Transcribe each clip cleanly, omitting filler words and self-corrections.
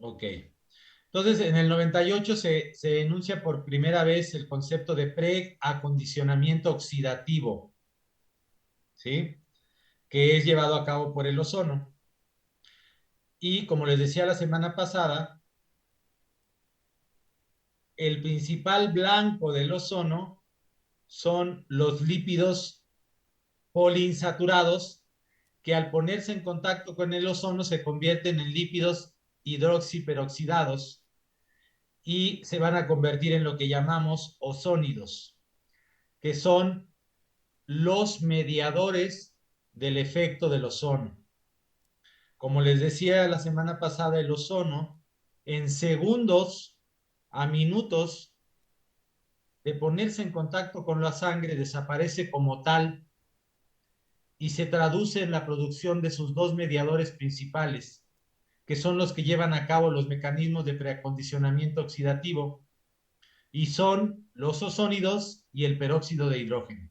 Ok. Entonces, en el 98 se enuncia por primera vez el concepto de preacondicionamiento oxidativo, ¿sí? Que es llevado a cabo por el ozono. Y como les decía la semana pasada, el principal blanco del ozono son los lípidos poliinsaturados que al ponerse en contacto con el ozono se convierten en lípidos hidroxiperoxidados y se van a convertir en lo que llamamos ozónidos, que son los mediadores del efecto del ozono. Como les decía la semana pasada, el ozono en segundos a minutos de ponerse en contacto con la sangre desaparece como tal y se traduce en la producción de sus dos mediadores principales, que son los que llevan a cabo los mecanismos de preacondicionamiento oxidativo, y son los ozónidos y el peróxido de hidrógeno.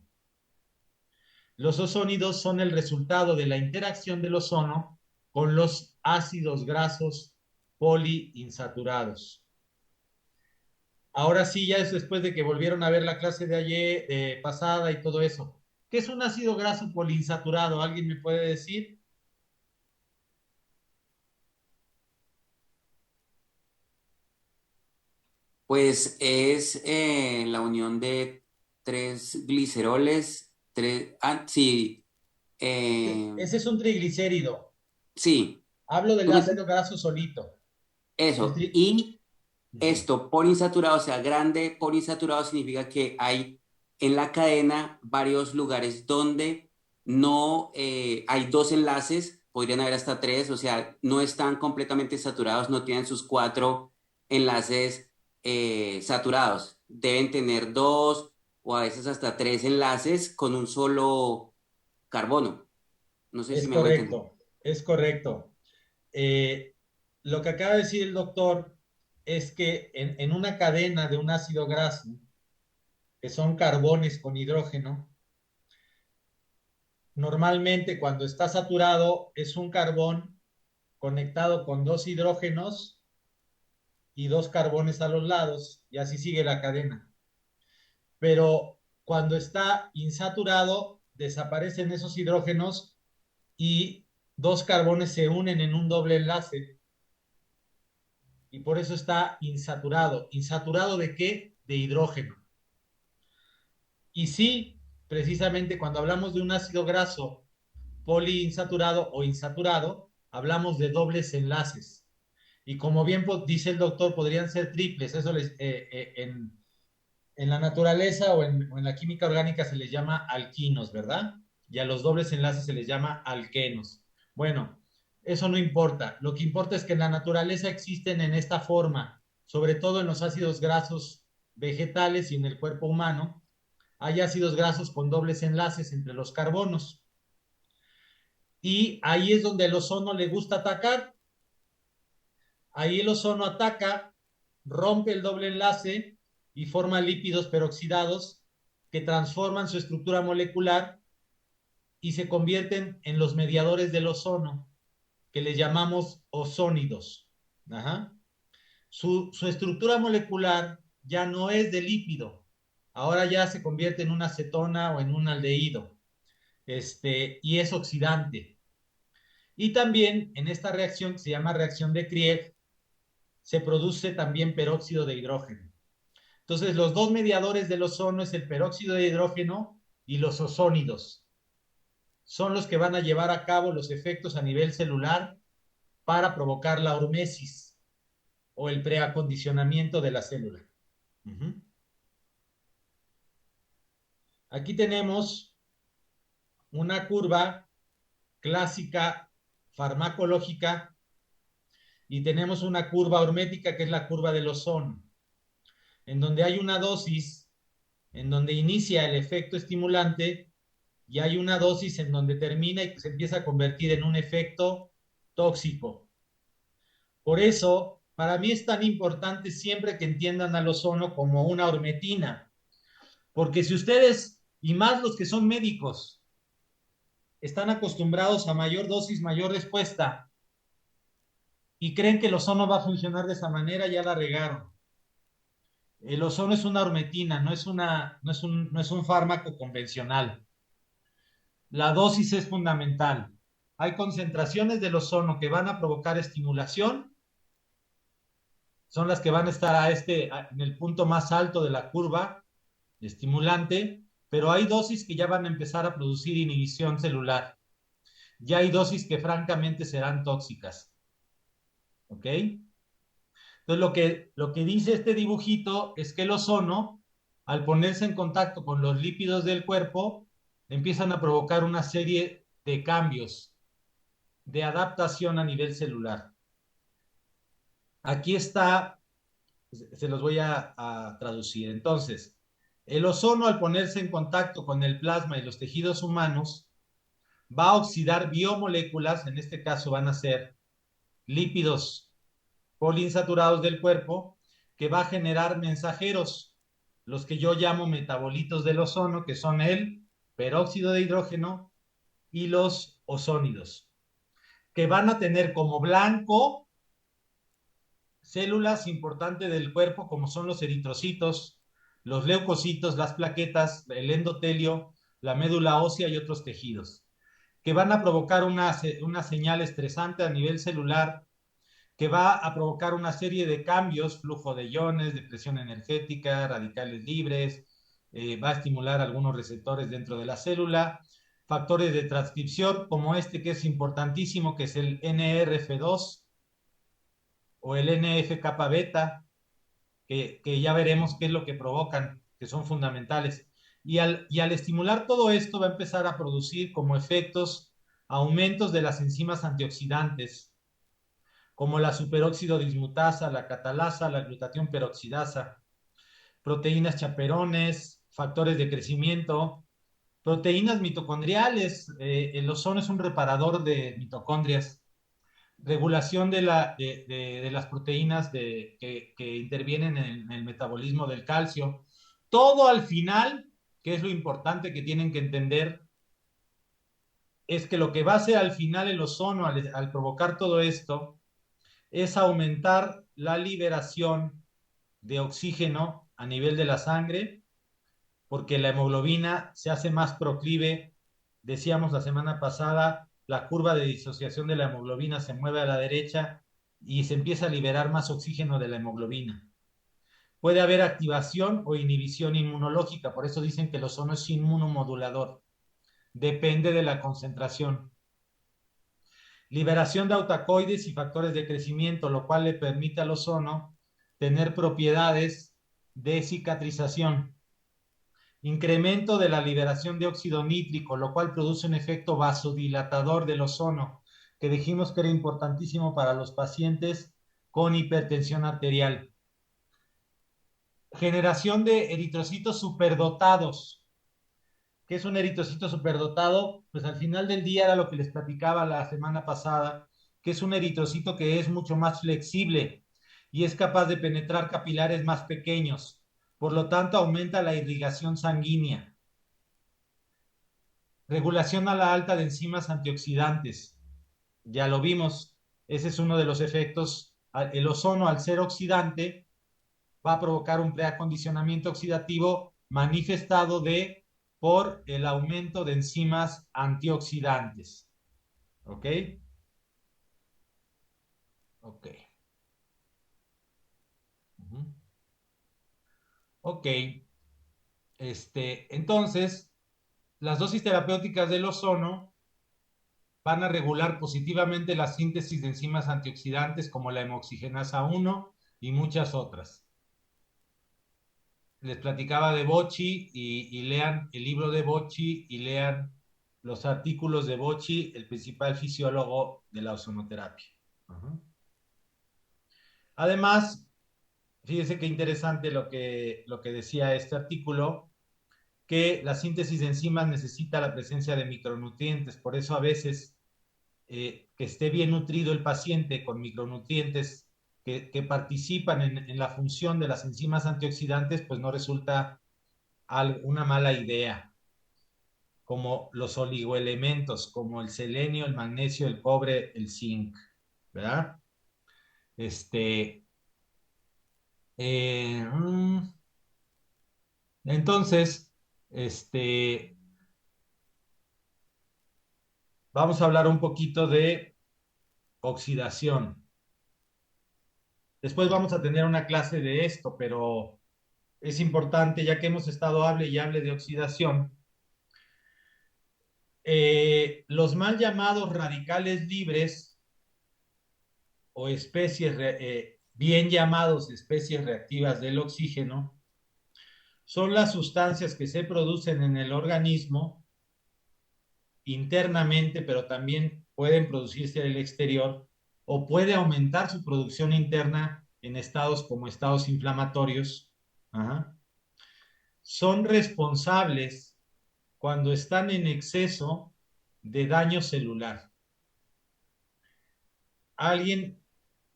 Los ozónidos son el resultado de la interacción del ozono con los ácidos grasos poliinsaturados. Ahora sí, ya es después de que volvieron a ver la clase de ayer, pasada y todo eso. ¿Qué es un ácido graso poliinsaturado? ¿Alguien me puede decir? Pues es la unión de tres gliceroles, sí, eh, Ese es un triglicérido. sí, Hablo del tú me estás- ácido graso solito. El eso. tri... Y Ujú. esto, poliinsaturado, o sea, grande poliinsaturado significa que hay en la cadena varios lugares donde no hay dos enlaces, podrían haber hasta tres, o sea, no están completamente saturados, no tienen sus cuatro enlaces saturados. Deben tener dos o a veces hasta tres enlaces con un solo carbono. No sé si Es me hago entender. correcto, es correcto. Eh, lo que acaba de decir el doctor es que en una cadena de un ácido graso, que son carbones con hidrógeno, normalmente cuando está saturado es un carbón conectado con dos hidrógenos y dos carbones a los lados, y así sigue la cadena. Pero cuando está insaturado, desaparecen esos hidrógenos y dos carbones se unen en un doble enlace y por eso está insaturado. ¿Insaturado de qué? De hidrógeno. Y sí, precisamente cuando hablamos de un ácido graso poliinsaturado o insaturado, hablamos de dobles enlaces. Y como bien dice el doctor, podrían ser triples. Eso en la naturaleza o en la química orgánica se les llama alquinos, ¿verdad? Y a los dobles enlaces se les llama alquenos. Bueno, eso no importa. Lo que importa es que en la naturaleza existen en esta forma, sobre todo en los ácidos grasos vegetales y en el cuerpo humano, hay ácidos grasos con dobles enlaces entre los carbonos. Y ahí es donde el ozono le gusta atacar. Ahí el ozono ataca, rompe el doble enlace y forma lípidos peroxidados que transforman su estructura molecular y se convierten en los mediadores del ozono, que les llamamos ozónidos. Ajá. Su estructura molecular ya no es de lípido, ahora ya se convierte en una acetona o en un aldehído, y es oxidante. Y también en esta reacción que se llama reacción de Krieg, se produce también peróxido de hidrógeno. Entonces, los dos mediadores del ozono es el peróxido de hidrógeno y los ozónidos. Son los que van a llevar a cabo los efectos a nivel celular para provocar la hormesis o el preacondicionamiento de la célula. Uh-huh. Aquí tenemos una curva clásica farmacológica y tenemos una curva hormética que es la curva del ozono, en donde hay una dosis en donde inicia el efecto estimulante y hay una dosis en donde termina y se empieza a convertir en un efecto tóxico. Por eso, para mí es tan importante siempre que entiendan al ozono como una hormetina, porque si ustedes, y más los que son médicos, están acostumbrados a mayor dosis, mayor respuesta, y creen que el ozono va a funcionar de esa manera, ya la regaron. El ozono es una hormetina, no es un fármaco convencional. La dosis es fundamental. Hay concentraciones del ozono que van a provocar estimulación, son las que van a estar en el punto más alto de la curva estimulante, pero hay dosis que ya van a empezar a producir inhibición celular. Ya hay dosis que francamente serán tóxicas. ¿Ok? Entonces lo que dice este dibujito es que el ozono, al ponerse en contacto con los lípidos del cuerpo, empiezan a provocar una serie de cambios de adaptación a nivel celular. Aquí está, se los voy a traducir. Entonces, el ozono al ponerse en contacto con el plasma y los tejidos humanos va a oxidar biomoléculas, en este caso van a ser lípidos poliinsaturados del cuerpo, que va a generar mensajeros, los que yo llamo metabolitos del ozono, que son el peróxido de hidrógeno y los ozónidos, que van a tener como blanco células importantes del cuerpo, como son los eritrocitos, los leucocitos, las plaquetas, el endotelio, la médula ósea y otros tejidos, que van a provocar una señal estresante a nivel celular, que va a provocar una serie de cambios, flujo de iones, de presión energética, radicales libres, va a estimular algunos receptores dentro de la célula, factores de transcripción como este que es importantísimo, que es el NRF2 o el NF-kappa beta, que ya veremos qué es lo que provocan, que son fundamentales. Y al estimular todo esto va a empezar a producir como efectos aumentos de las enzimas antioxidantes, como la superóxido dismutasa, la catalasa, la glutatión peroxidasa, proteínas chaperones, factores de crecimiento, proteínas mitocondriales. El ozono es un reparador de mitocondrias, regulación de las proteínas que intervienen en el metabolismo del calcio. Todo al final, que es lo importante que tienen que entender, es que lo que va a hacer al final el ozono al provocar todo esto es aumentar la liberación de oxígeno a nivel de la sangre, porque la hemoglobina se hace más proclive. Decíamos la semana pasada, la curva de disociación de la hemoglobina se mueve a la derecha y se empieza a liberar más oxígeno de la hemoglobina. Puede haber activación o inhibición inmunológica, por eso dicen que el ozono es inmunomodulador. Depende de la concentración. Liberación de autacoides y factores de crecimiento, lo cual le permite al ozono tener propiedades de cicatrización. Incremento de la liberación de óxido nítrico, lo cual produce un efecto vasodilatador del ozono, que dijimos que era importantísimo para los pacientes con hipertensión arterial. Generación de eritrocitos superdotados. ¿Qué es un eritrocito superdotado? Pues al final del día era lo que les platicaba la semana pasada, que es un eritrocito que es mucho más flexible y es capaz de penetrar capilares más pequeños. Por lo tanto, aumenta la irrigación sanguínea. Regulación a la alta de enzimas antioxidantes. Ya lo vimos, ese es uno de los efectos. El ozono, al ser oxidante, va a provocar un preacondicionamiento oxidativo manifestado por el aumento de enzimas antioxidantes. ¿Ok? Ok. Uh-huh. Ok. Entonces, las dosis terapéuticas del ozono van a regular positivamente la síntesis de enzimas antioxidantes como la hemoxigenasa 1 y muchas otras. Les platicaba de Bocci y lean el libro de Bocci y lean los artículos de Bocci, el principal fisiólogo de la ozonoterapia. Uh-huh. Además, fíjese qué interesante lo que decía este artículo, que la síntesis de enzimas necesita la presencia de micronutrientes, por eso a veces que esté bien nutrido el paciente con micronutrientes que participan en la función de las enzimas antioxidantes, pues no resulta una mala idea, como los oligoelementos, como el selenio, el magnesio, el cobre, el zinc, ¿verdad? Este, eh, mm, entonces, este, vamos a hablar un poquito de oxidación. Después vamos a tener una clase de esto, pero es importante, ya que hemos estado hable y hable de oxidación, los mal llamados radicales libres o especies, bien llamados especies reactivas del oxígeno, son las sustancias que se producen en el organismo internamente, pero también pueden producirse en el exterior o puede aumentar su producción interna en estados como estados inflamatorios. Ajá. Son responsables cuando están en exceso de daño celular. ¿Alguien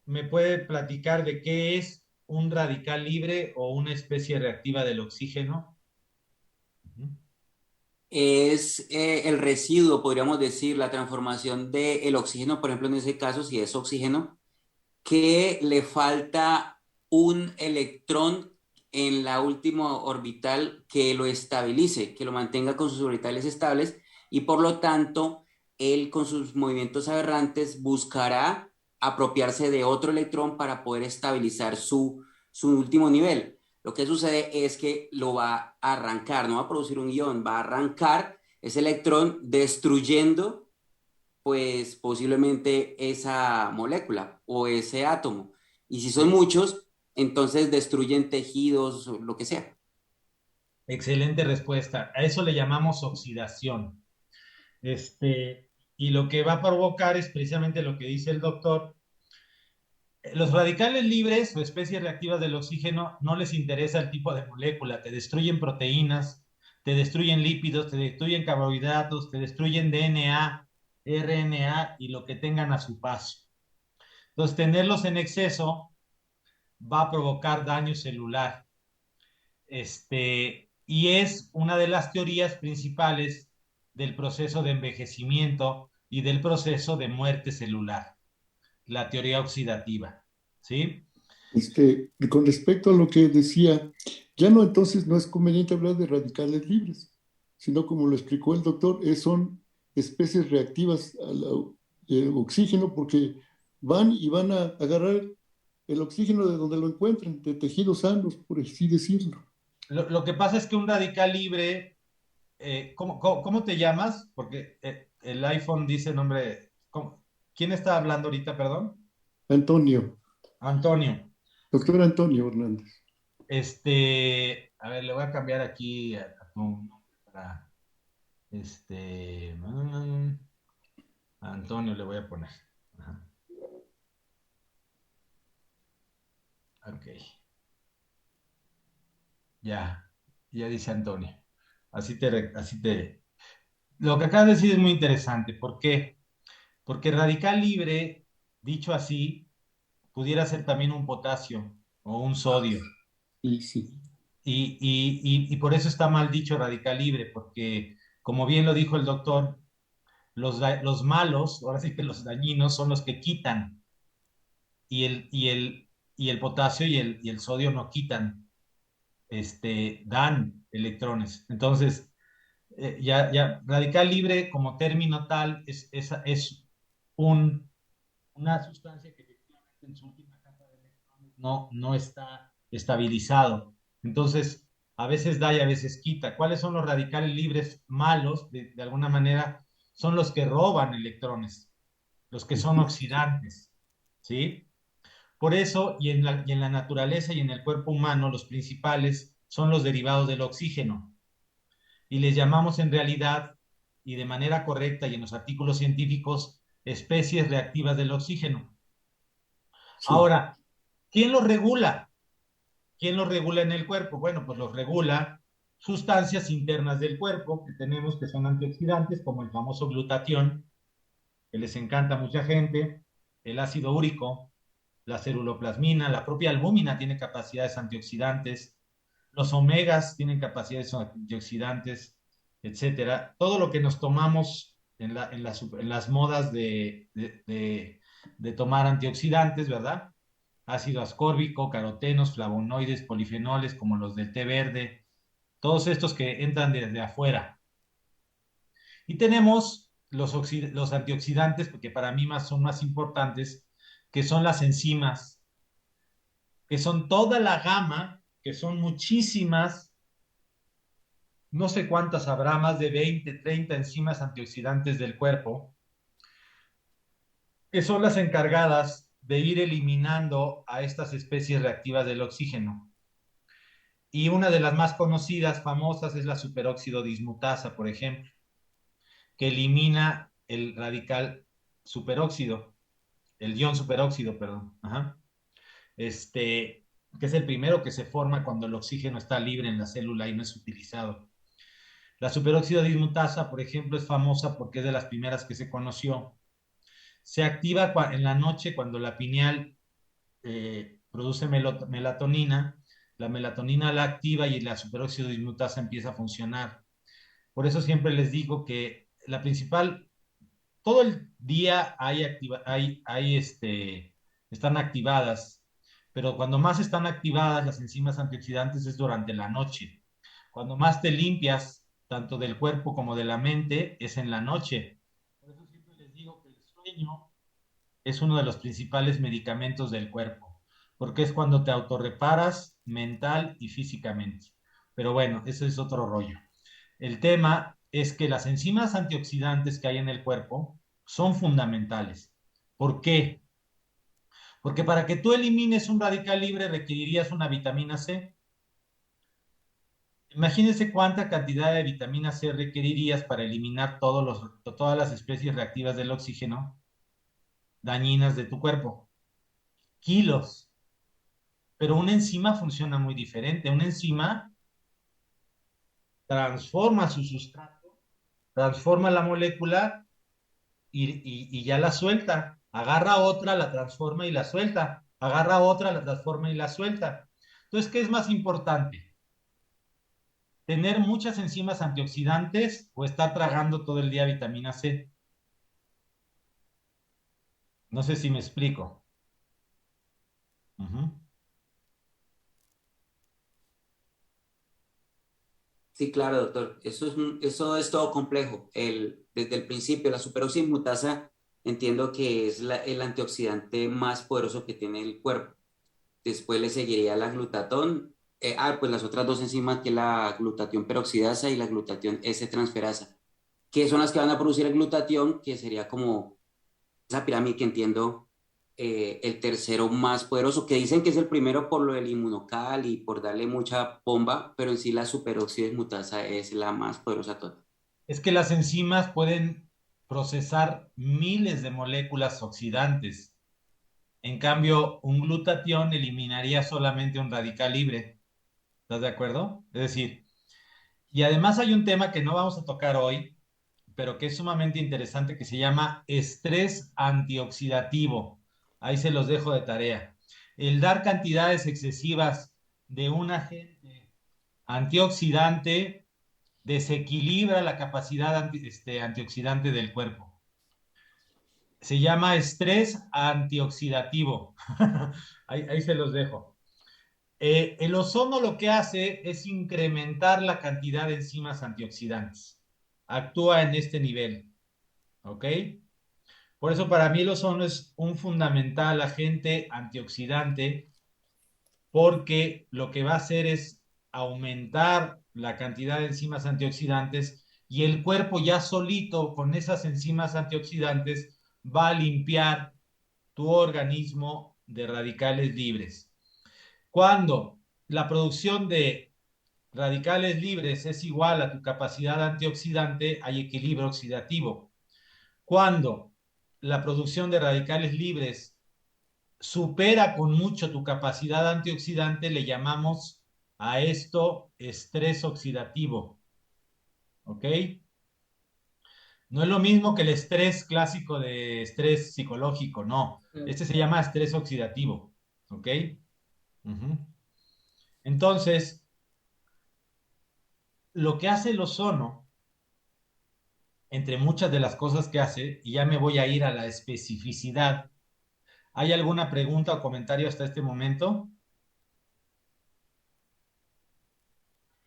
me puede platicar de qué es un radical libre o una especie reactiva del oxígeno? Uh-huh. Es el residuo, podríamos decir, la transformación del oxígeno, por ejemplo, en ese caso, si es oxígeno, que le falta un electrón en la última orbital que lo estabilice, que lo mantenga con sus orbitales estables y por lo tanto él con sus movimientos aberrantes buscará apropiarse de otro electrón para poder estabilizar su último nivel. Lo que sucede es que lo va a arrancar, no va a producir un ion, va a arrancar ese electrón destruyendo pues posiblemente esa molécula o ese átomo. Y si son Sí. muchos, entonces destruyen tejidos o lo que sea. Excelente respuesta. A eso le llamamos oxidación. Y lo que va a provocar es precisamente lo que dice el doctor. Los radicales libres o especies reactivas del oxígeno no les interesa el tipo de molécula, te destruyen proteínas, te destruyen lípidos, te destruyen carbohidratos, te destruyen DNA, RNA y lo que tengan a su paso. Entonces, tenerlos en exceso va a provocar daño celular. Y es una de las teorías principales del proceso de envejecimiento y del proceso de muerte celular, la teoría oxidativa, ¿sí? Y con respecto a lo que decía, ya no entonces no es conveniente hablar de radicales libres, sino como lo explicó el doctor, son especies reactivas al oxígeno porque van a agarrar el oxígeno de donde lo encuentren, de tejidos sanos, por así decirlo. Lo que pasa es que un radical libre, ¿cómo te llamas? Porque el iPhone dice nombre. ¿Quién está hablando ahorita, perdón? Antonio, Antonio. doctor Antonio Hernández. A ver, le voy a cambiar aquí a tu nombre para Antonio le voy a poner. Ajá. Ok, ya dice Antonio. Lo que acabas de decir es muy interesante. ¿Por qué? Porque radical libre, dicho así, pudiera ser también un potasio o un sodio. Y sí, Y por eso está mal dicho radical libre, porque como bien lo dijo el doctor, los malos, ahora sí que los dañinos, son los que quitan, y el potasio y el sodio no quitan, dan electrones. Entonces, radical libre como término tal es un, una sustancia que efectivamente en su última capa de electrones no está estabilizado. Entonces, a veces da y a veces quita. ¿Cuáles son los radicales libres malos? De alguna manera, son los que roban electrones, los que son oxidantes, ¿sí? Por eso, y en la naturaleza y en el cuerpo humano, los principales son los derivados del oxígeno. Y les llamamos en realidad, y de manera correcta y en los artículos científicos, especies reactivas del oxígeno. sí. Ahora, ¿quién los regula? ¿Quién los regula en el cuerpo? Bueno, pues los regula sustancias internas del cuerpo que tenemos que son antioxidantes, como el famoso glutatión, que les encanta a mucha gente, el ácido úrico, la ceruloplasmina, la propia albúmina tiene capacidades antioxidantes, los omegas tienen capacidades antioxidantes, etcétera. Todo lo que nos tomamos en las modas de tomar antioxidantes, ¿verdad? ácido ascórbico, carotenos, flavonoides, polifenoles como los del té verde, todos estos que entran desde afuera. Y tenemos los antioxidantes, porque para mí son más importantes, que son las enzimas, que son toda la gama, que son muchísimas, no sé cuántas habrá, más de 20, 30 enzimas antioxidantes del cuerpo, que son las encargadas de ir eliminando a estas especies reactivas del oxígeno. Y una de las más conocidas, famosas, es la superóxido dismutasa, por ejemplo, que elimina el radical superóxido, el ion superóxido, perdón. Ajá. Que es el primero que se forma cuando el oxígeno está libre en la célula y no es utilizado. La superóxido dismutasa, por ejemplo, es famosa porque es de las primeras que se conoció. Se activa en la noche cuando la pineal produce melatonina, la melatonina la activa y la superóxido dismutasa empieza a funcionar. Por eso siempre les digo que la principal, todo el día están activadas, pero cuando más están activadas las enzimas antioxidantes es durante la noche. Cuando más te limpias, tanto del cuerpo como de la mente, es en la noche. Por eso siempre les digo que el sueño es uno de los principales medicamentos del cuerpo, porque es cuando te autorreparas mental y físicamente. Pero bueno, eso es otro rollo. El tema es que las enzimas antioxidantes que hay en el cuerpo son fundamentales. ¿Por qué? Porque para que tú elimines un radical libre requerirías una vitamina C. Imagínense cuánta cantidad de vitamina C requerirías para eliminar todas las especies reactivas del oxígeno dañinas de tu cuerpo. Kilos. Pero una enzima funciona muy diferente. Una enzima transforma su sustrato, transforma la molécula y ya la suelta. Agarra otra, la transforma y la suelta. Agarra otra, la transforma y la suelta. Entonces, ¿qué es más importante? ¿Tener muchas enzimas antioxidantes o estar tragando todo el día vitamina C? No sé si me explico. Uh-huh. Sí, claro, doctor. Eso es todo complejo. Desde el principio, la superoxidimutasa entiendo que es el antioxidante más poderoso que tiene el cuerpo. Después le seguiría la glutatón. Pues las otras dos enzimas que es la glutatión peroxidasa y la glutatión S-transferasa, que son las que van a producir el glutatión, que sería como esa pirámide que entiendo, el tercero más poderoso, que dicen que es el primero por lo del inmunocal y por darle mucha bomba, pero en sí la superóxido dismutasa es la más poderosa de todas. Es que las enzimas pueden procesar miles de moléculas oxidantes. En cambio, un glutatión eliminaría solamente un radical libre. ¿Estás de acuerdo? Es decir, y además hay un tema que no vamos a tocar hoy, pero que es sumamente interesante, que se llama estrés antioxidativo. Ahí se los dejo de tarea. El dar cantidades excesivas de un agente antioxidante desequilibra la capacidad antioxidante del cuerpo. Se llama estrés antioxidativo. Ahí se los dejo. El ozono lo que hace es incrementar la cantidad de enzimas antioxidantes. Actúa en este nivel, ¿ok? Por eso para mí el ozono es un fundamental agente antioxidante porque lo que va a hacer es aumentar la cantidad de enzimas antioxidantes y el cuerpo ya solito con esas enzimas antioxidantes va a limpiar tu organismo de radicales libres. Cuando la producción de radicales libres es igual a tu capacidad antioxidante, hay equilibrio oxidativo. Cuando la producción de radicales libres supera con mucho tu capacidad antioxidante, le llamamos a esto estrés oxidativo. ¿Ok? No es lo mismo que el estrés clásico de estrés psicológico, no. Este se llama estrés oxidativo. ¿Ok? Uh-huh. Entonces, lo que hace el ozono, entre muchas de las cosas que hace, y ya me voy a ir a la especificidad, ¿Hay alguna pregunta o comentario hasta este momento?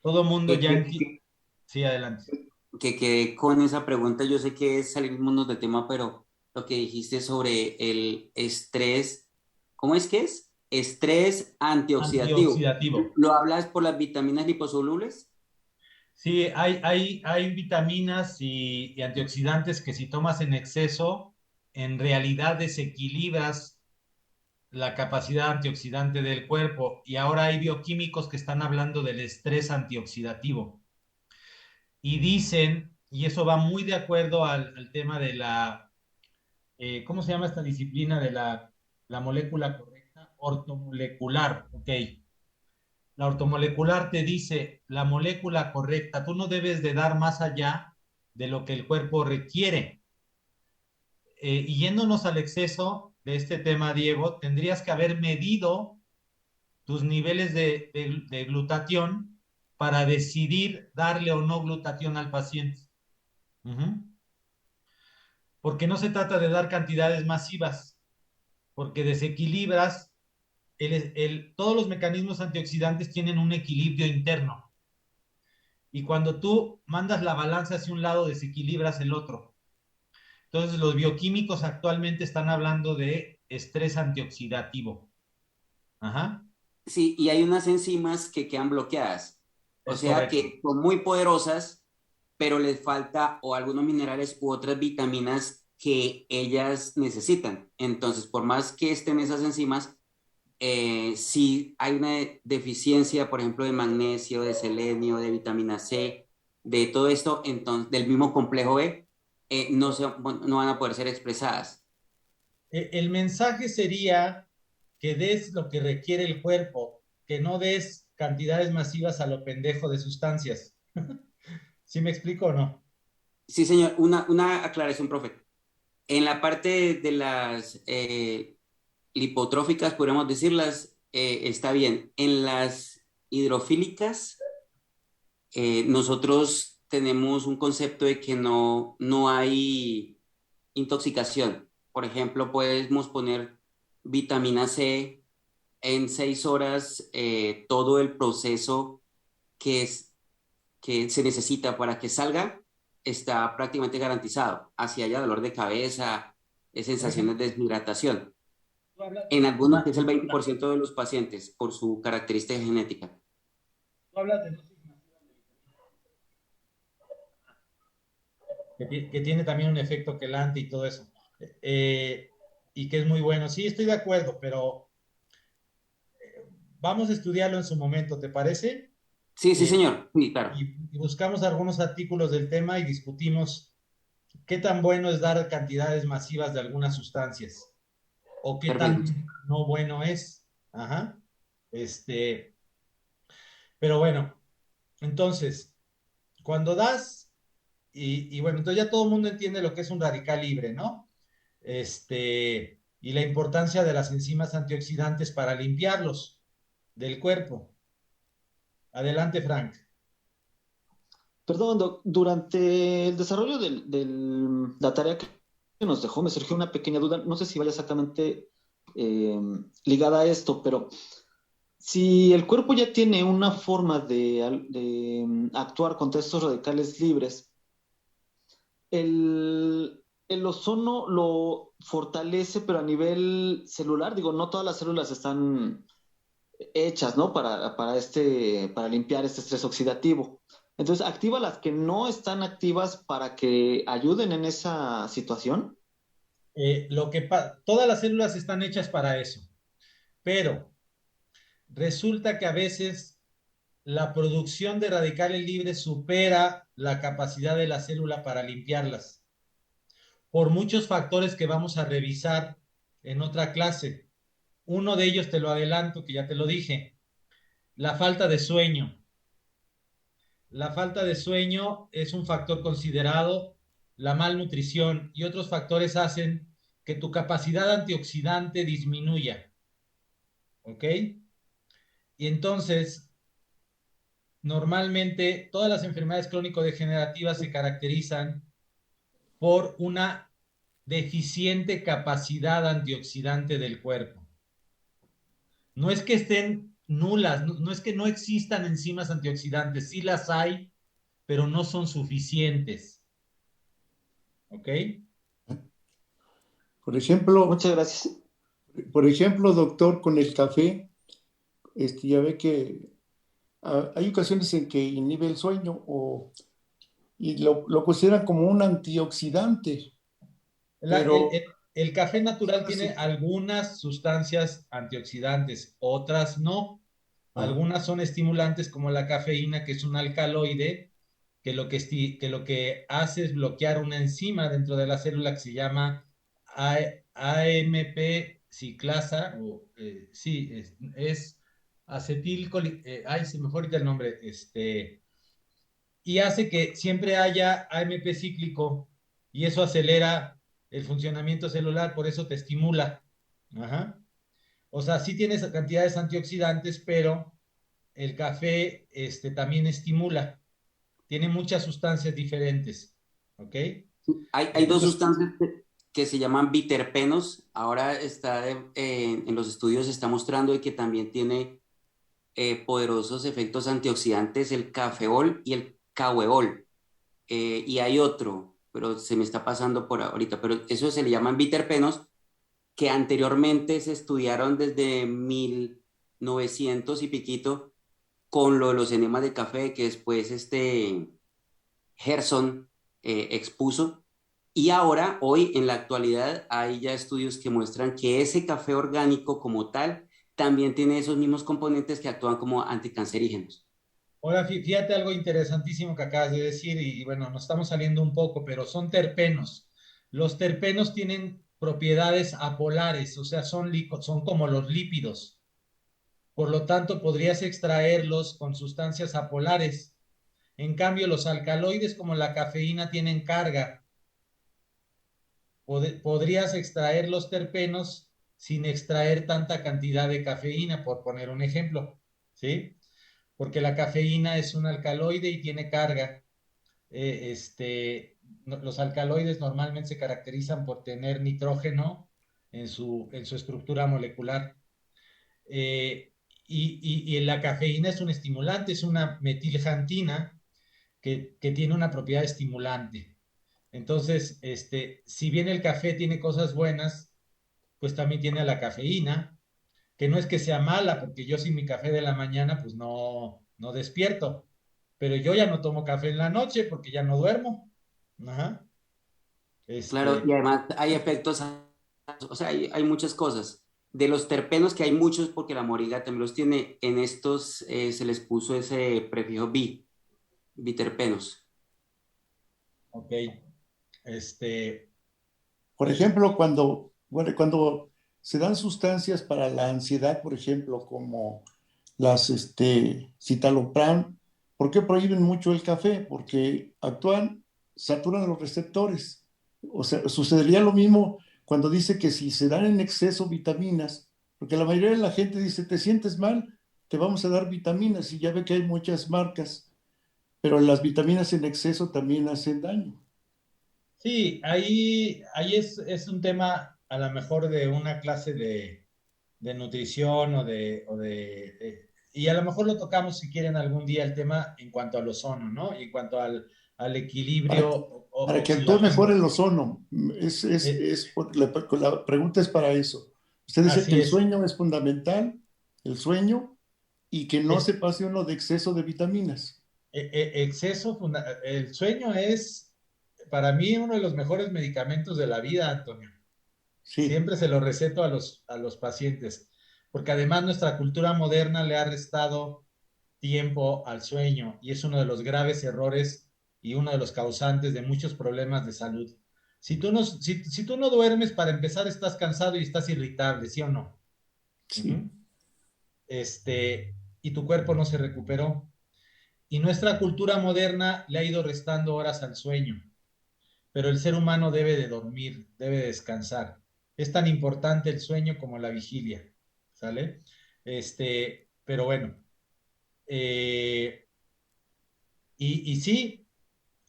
Todo el mundo Que, ya que, entiende. que, Sí, adelante. que quedé con esa pregunta. Yo sé que es salirnos del tema, pero lo que dijiste sobre el estrés, ¿cómo es que es? Estrés antioxidativo. Antioxidativo. ¿Lo hablas por las vitaminas liposolubles? Sí, hay vitaminas y antioxidantes que si tomas en exceso, en realidad desequilibras la capacidad antioxidante del cuerpo. Y ahora hay bioquímicos que están hablando del estrés antioxidativo. Y dicen, y eso va muy de acuerdo al tema de ¿cómo se llama esta disciplina de la molécula correcta? Ortomolecular, ok. La ortomolecular te dice la molécula correcta, tú no debes de dar más allá de lo que el cuerpo requiere. Y yéndonos al exceso de este tema, Diego, tendrías que haber medido tus niveles de glutatión para decidir darle o no glutatión al paciente. Uh -huh. Porque no se trata de dar cantidades masivas, porque desequilibras, todos los mecanismos antioxidantes tienen un equilibrio interno. Y cuando tú mandas la balanza hacia un lado, desequilibras el otro. Entonces, los bioquímicos actualmente están hablando de estrés antioxidativo. Ajá. Sí, y hay unas enzimas que quedan bloqueadas. O Es sea correcto. que son muy poderosas, pero les falta o algunos minerales u otras vitaminas que ellas necesitan. Entonces, por más que estén esas enzimas, si hay una deficiencia, por ejemplo, de magnesio, de selenio, de vitamina C, de todo esto, entonces, del mismo complejo B, no van a poder ser expresadas. El mensaje sería que des lo que requiere el cuerpo, que no des cantidades masivas a lo pendejo de sustancias. ¿Sí me explico o no? Sí, señor, una aclaración, profe. En la parte de las lipotróficas, podríamos decirlas, está bien. En las hidrofílicas, nosotros tenemos un concepto de que no hay intoxicación. Por ejemplo, podemos poner vitamina C en 6 horas, todo el proceso que, es, que se necesita para que salga está prácticamente garantizado. Así haya dolor de cabeza, Por ejemplo, sensaciones de deshidratación. tú hablas de En dosis algunos, que es el masivas, 20% de los pacientes, por su característica genética. tú hablas de dosis masivas que tiene también un efecto quelante y todo eso. Eh, y que es muy bueno. Sí, estoy de acuerdo, pero vamos a estudiarlo en su momento, ¿te parece? Sí, sí, Eh, señor. Sí, claro. y buscamos algunos artículos del tema y discutimos qué tan bueno es dar cantidades masivas de algunas sustancias o qué tan Perfecto. no bueno es. Ajá. Este, pero bueno, entonces, cuando das, y bueno, entonces ya todo el mundo entiende lo que es un radical libre, ¿no? Y la importancia de las enzimas antioxidantes para limpiarlos del cuerpo. Adelante, Frank. Perdón, Doc, durante el desarrollo la tarea que nos dejó, me surgió una pequeña duda, no sé si vaya exactamente eh, ligada a esto, pero si el cuerpo ya tiene una forma de actuar contra estos radicales libres, el ozono lo fortalece, pero a nivel celular, digo, no todas las células están hechas, ¿no? Para limpiar este estrés oxidativo. Entonces, activa las que no están activas para que ayuden en esa situación. Todas las células están hechas para eso, pero resulta que a veces la producción de radicales libres supera la capacidad de la célula para limpiarlas, por muchos factores que vamos a revisar en otra clase. Uno de ellos te lo adelanto, que ya te lo dije, la falta de sueño. La falta de sueño es un factor considerado, la malnutrición y otros factores hacen que tu capacidad antioxidante disminuya, ¿ok? Y entonces, normalmente todas las enfermedades crónico-degenerativas se caracterizan por una deficiente capacidad antioxidante del cuerpo. No es que estén nulas, no es que no existan enzimas antioxidantes, sí las hay, pero no son suficientes. ¿Ok? Por ejemplo, Muchas gracias. doctor, con el café, ya ve que hay ocasiones en que inhibe el sueño y lo consideran como un antioxidante, La- el, pero el- el café natural tiene así. algunas sustancias antioxidantes, otras no. Ah, Algunas son estimulantes como la cafeína, que es un alcaloide, que lo que hace es bloquear una enzima dentro de la célula que se llama AMP ciclasa, sí, es acetilcoli, ay, se me fue ahorita el nombre, y hace que siempre haya AMP cíclico y eso acelera el funcionamiento celular, por eso te estimula. Ajá. O sea, sí tienes cantidades antioxidantes, pero el café también estimula. Tiene muchas sustancias diferentes. ¿Ok? Hay dos Entonces, sustancias que se llaman biterpenos. Ahora está en los estudios se está mostrando de que también tiene poderosos efectos antioxidantes el cafeol y el caveol. Y hay otro, pero se me está pasando por ahorita, pero eso se le llaman biterpenos, que anteriormente se estudiaron desde 1900 y piquito con lo de los enemas de café, que después Gerson expuso. Y ahora, hoy, en la actualidad, hay ya estudios que muestran que ese café orgánico como tal también tiene esos mismos componentes que actúan como anticancerígenos. ahora fíjate algo interesantísimo que acabas de decir y bueno, nos estamos saliendo un poco, pero son terpenos. Los terpenos tienen propiedades apolares, o sea, son como los lípidos. Por lo tanto, podrías extraerlos con sustancias apolares. En cambio, los alcaloides como la cafeína tienen carga. Podrías extraer los terpenos sin extraer tanta cantidad de cafeína, por poner un ejemplo, ¿sí? Porque la cafeína es un alcaloide y tiene carga. Los alcaloides normalmente se caracterizan por tener nitrógeno en su estructura molecular. Eh, y la cafeína es un estimulante, es una metilxantina que tiene una propiedad estimulante. Entonces, si bien el café tiene cosas buenas, pues también tiene la cafeína, que no es que sea mala, porque yo sin mi café de la mañana, pues no despierto. Pero yo ya no tomo café en la noche porque ya no duermo. Ajá. Claro, y Este, además hay efectos, o sea, hay muchas cosas. De los terpenos, que hay muchos, porque la moriga también los tiene, en estos se les puso ese prefijo bi, biterpenos. ok. Este, por ejemplo, cuando se dan sustancias para la ansiedad, por ejemplo, como las citalopram, ¿por qué prohíben mucho el café? Porque saturan los receptores. O sea, sucedería lo mismo cuando dice que si se dan en exceso vitaminas, porque la mayoría de la gente dice, te sientes mal, te vamos a dar vitaminas, y ya ve que hay muchas marcas, pero las vitaminas en exceso también hacen daño. sí, ahí es un tema a lo mejor de una clase de nutrición y a lo mejor lo tocamos si quieren algún día el tema en cuanto al ozono, ¿no? Y en cuanto al Para equilibrio que, para que actúe mejor oxidativo. el ozono. Eh, La pregunta es para eso. Usted dice que así el es. sueño es fundamental, el sueño, y que no Es se pase uno de exceso de vitaminas. el sueño es para mí uno de los mejores medicamentos de la vida, Antonio. Sí, Siempre se lo receto a los pacientes, porque además nuestra cultura moderna le ha restado tiempo al sueño y es uno de los graves errores y uno de los causantes de muchos problemas de salud. Si tú no duermes, para empezar, estás cansado y estás irritable, ¿sí o no? sí. Ujú. Y tu cuerpo no se recuperó. Y nuestra cultura moderna le ha ido restando horas al sueño, pero el ser humano debe de dormir, debe de descansar. Es tan importante el sueño como la vigilia, ¿sale? Pero bueno, y sí,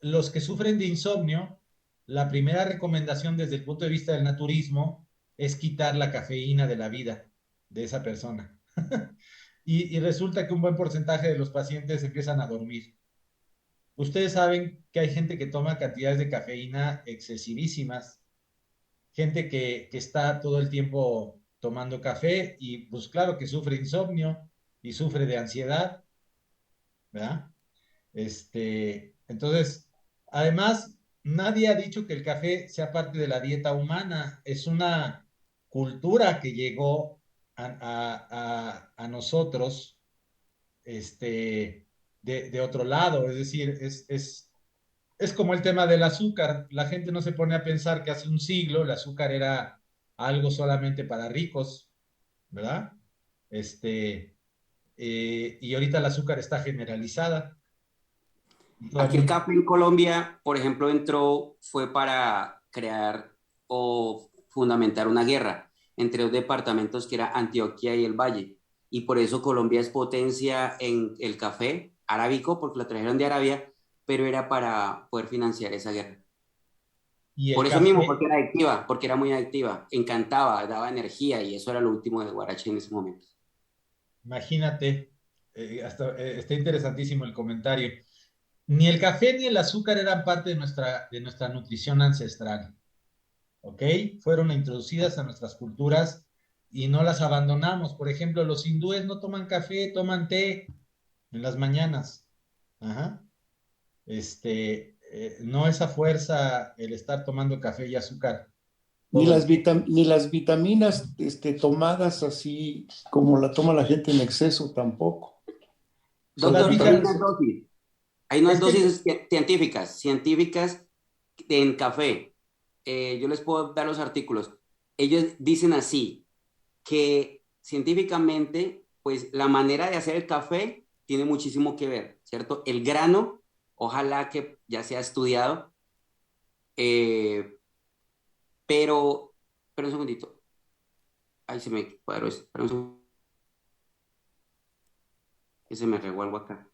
los que sufren de insomnio la primera recomendación desde el punto de vista del naturismo es quitar la cafeína de la vida de esa persona. Y resulta que un buen porcentaje de los pacientes empiezan a dormir. Ustedes saben que hay gente que toma cantidades de cafeína excesivísimas, gente que está todo el tiempo tomando café y pues claro que sufre insomnio y sufre de ansiedad, ¿verdad? Entonces, además, nadie ha dicho que el café sea parte de la dieta humana, es una cultura que llegó a nosotros de otro lado, es decir, es como el tema del azúcar. La gente no se pone a pensar que hace un siglo el azúcar era algo solamente para ricos, ¿verdad? Y ahorita el azúcar está generalizada. Y todo el Aquí el mundo, café en Colombia, por ejemplo, fue para crear o fundamentar una guerra entre dos departamentos que era Antioquia y el Valle. Y por eso Colombia es potencia en el café arábico, porque lo trajeron de Arabia, pero era para poder financiar esa guerra. y el Por eso mismo, café, porque era adictiva, porque era muy adictiva, encantaba, daba energía y eso era lo último de Guarache en ese momento. imagínate, está interesantísimo el comentario. Ni el café ni el azúcar eran parte de nuestra nutrición ancestral, ¿ok? Fueron introducidas a nuestras culturas y no las abandonamos. Por ejemplo, los hindúes no toman café, toman té en las mañanas. Ajá. No es a fuerza el estar tomando café y azúcar Ni todo el las, tiempo. ni las vitaminas tomadas así como la toma la gente en exceso tampoco. O sea, las Doctor, pero hay Platica, unas vitaminas, dosis. Hay unas es que dosis científicas en café. Yo les puedo dar los artículos. Ellos dicen así, que científicamente, pues la manera de hacer el café tiene muchísimo que ver, ¿cierto? El grano, ojalá que ya sea estudiado, eh, pero un segundito. Ay, se me cuadró esto. Espera un segundo, que se me regó algo acá.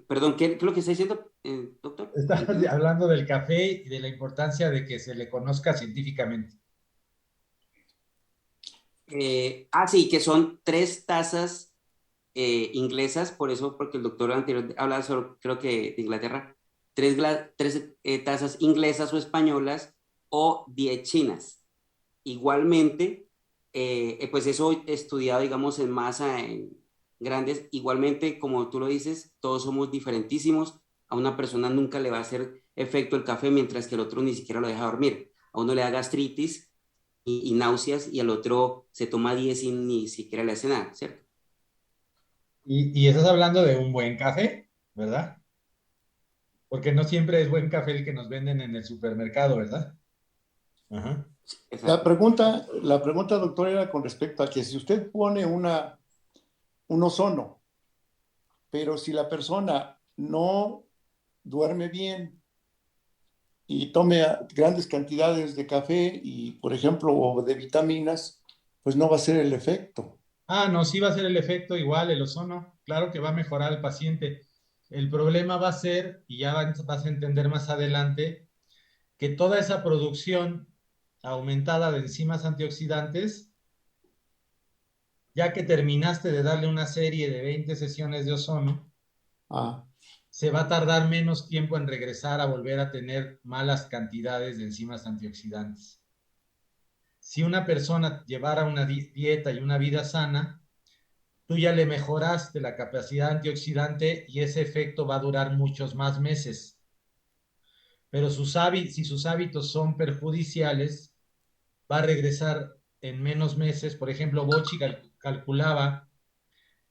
Perdón, ¿qué es lo que está diciendo, doctor? estás Entiendo. hablando del café y de la importancia de que se le conozca científicamente. Sí, que son 3 tazas inglesas, por eso, porque el doctor anterior hablaba solo, creo que de Inglaterra, tres tazas inglesas o españolas o 10 chinas. Igualmente, pues eso estudiado, digamos, en masa, en grandes, igualmente, como tú lo dices, todos somos diferentísimos. A una persona nunca le va a hacer efecto el café, mientras que el otro ni siquiera lo deja dormir. A uno le da gastritis y náuseas y al otro se toma 10 y ni siquiera le hace nada, ¿cierto? Y estás hablando de un buen café, ¿verdad? Porque no siempre es buen café el que nos venden en el supermercado, ¿verdad? Ajá. Exacto. la pregunta, doctor, era con respecto a que si usted pone un ozono, pero si la persona no duerme bien y tome grandes cantidades de café y, por ejemplo, o de vitaminas, pues no va a ser el efecto. Ah, no, sí va a ser el efecto igual, el ozono. Claro que va a mejorar al paciente. El problema va a ser, y ya vas a entender más adelante, que toda esa producción aumentada de enzimas antioxidantes, ya que terminaste de darle una serie de 20 sesiones de ozono, Ah, se va a tardar menos tiempo en regresar a volver a tener malas cantidades de enzimas antioxidantes. Si una persona llevara una dieta y una vida sana, tú ya le mejoraste la capacidad antioxidante y ese efecto va a durar muchos más meses. Pero si sus hábitos son perjudiciales, va a regresar en menos meses. Por ejemplo, Bochi calculaba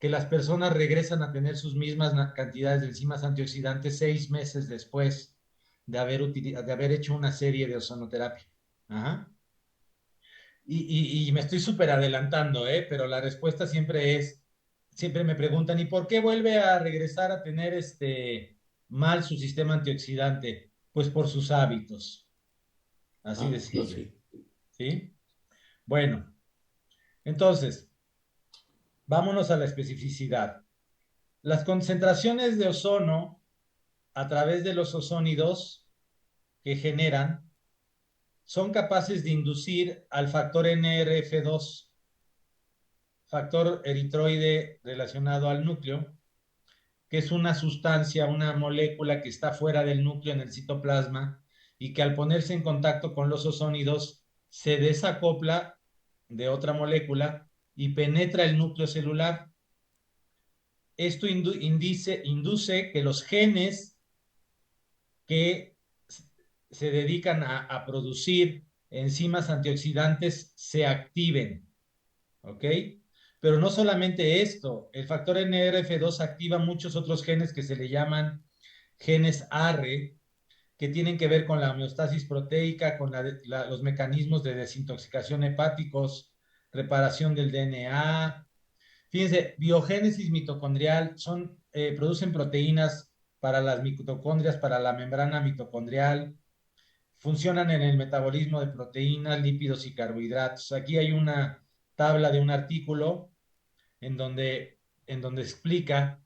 que las personas regresan a tener sus mismas cantidades de enzimas antioxidantes 6 meses después de haber hecho una serie de ozonoterapia. Ajá. Y me estoy súper adelantando, ¿eh? Pero la respuesta siempre me preguntan, ¿y por qué vuelve a regresar a tener mal su sistema antioxidante? Pues por sus hábitos, así de pues simple, sí. ¿sí? Bueno, entonces, vámonos a la especificidad. Las concentraciones de ozono a través de los ozónidos que generan son capaces de inducir al factor NRF2, factor eritroide relacionado al núcleo, que es una sustancia, una molécula que está fuera del núcleo en el citoplasma y que al ponerse en contacto con los ozónidos se desacopla de otra molécula y penetra el núcleo celular. Esto induce que los genes que se dedican a producir enzimas antioxidantes se activen, ¿ok? Pero no solamente esto, el factor NRF2 activa muchos otros genes que se le llaman genes ARRE, que tienen que ver con la homeostasis proteica, con los mecanismos de desintoxicación hepáticos, reparación del DNA. Fíjense, biogénesis mitocondrial producen proteínas para las mitocondrias, para la membrana mitocondrial, funcionan en el metabolismo de proteínas, lípidos y carbohidratos. Aquí hay una tabla de un artículo en donde explica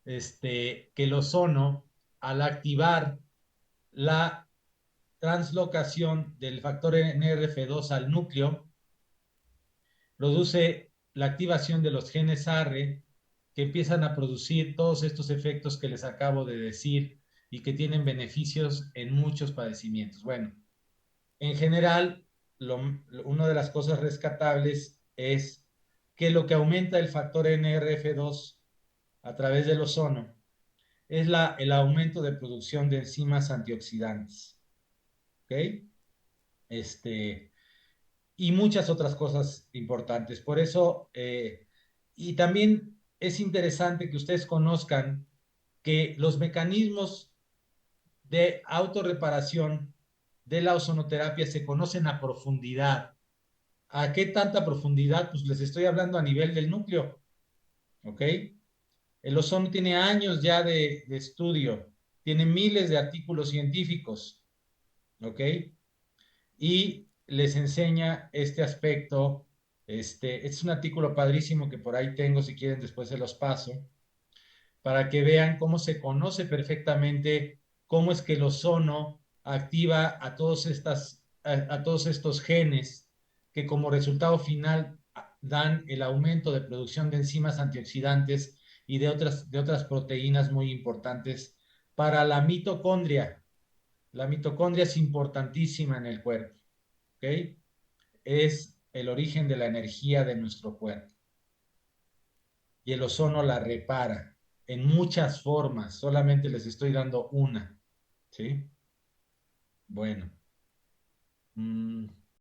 que el ozono, al activar la translocación del factor NRF2 al núcleo, produce la activación de los genes ARRE que empiezan a producir todos estos efectos que les acabo de decir y que tienen beneficios en muchos padecimientos. Bueno, en general, una de las cosas rescatables es que lo que aumenta el factor NRF2 a través del ozono es el aumento de producción de enzimas antioxidantes. ¿Ok? Y muchas otras cosas importantes. Por eso, y también es interesante que ustedes conozcan que los mecanismos de autorreparación de la ozonoterapia se conocen a profundidad. ¿A qué tanta profundidad? Pues les estoy hablando a nivel del núcleo, ¿ok? El ozono tiene años ya de estudio, tiene miles de artículos científicos, ¿ok? Y les enseña este aspecto. Este es un artículo padrísimo que por ahí tengo, si quieren después se los paso, para que vean cómo se conoce perfectamente cómo es que el ozono activa a todos estos genes que como resultado final dan el aumento de producción de enzimas antioxidantes y de otras proteínas muy importantes para la mitocondria. La mitocondria es importantísima en el cuerpo, ¿ok? Es el origen de la energía de nuestro cuerpo. Y el ozono la repara en muchas formas, solamente les estoy dando una, ¿sí? Bueno.